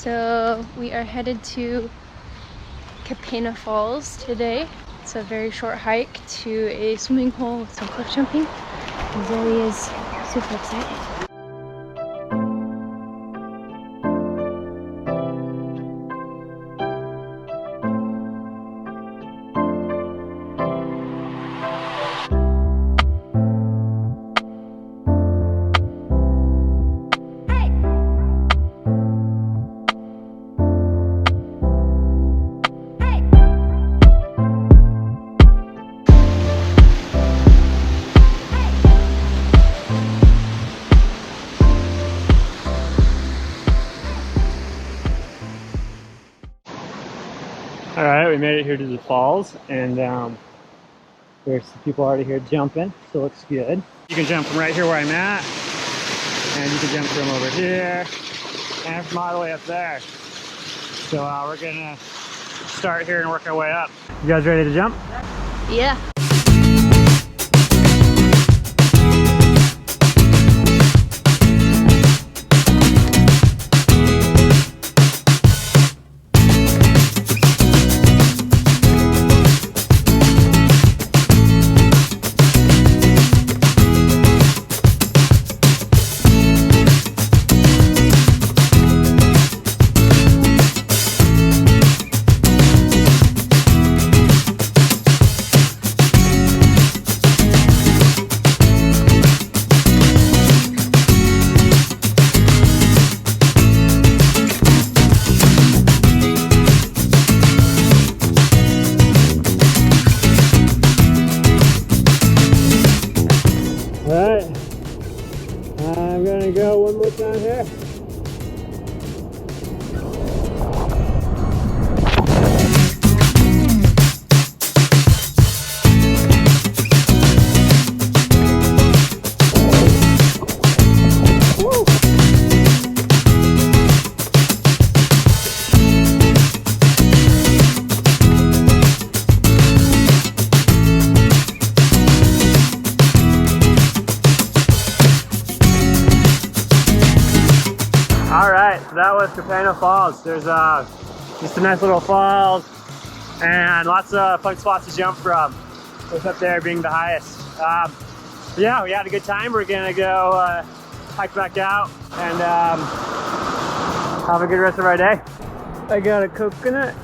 So we are headed to Kapena Falls today. It's a very short hike to a swimming hole with some cliff jumping. And Zoe is super excited. All right, we made it here to the falls, and there's some people already here jumping, so it looks good. You can jump from right here where I'm at, and you can jump from over here, and from all the way up there. So we're gonna start here and work our way up. You guys ready to jump? Yeah. Alright, I'm gonna go one more time here. Alright, so that was Kapena Falls. There's just a nice little falls and lots of fun spots to jump from. With up there being the highest. Yeah, we had a good time. We're gonna go hike back out and have a good rest of our day. I got a coconut.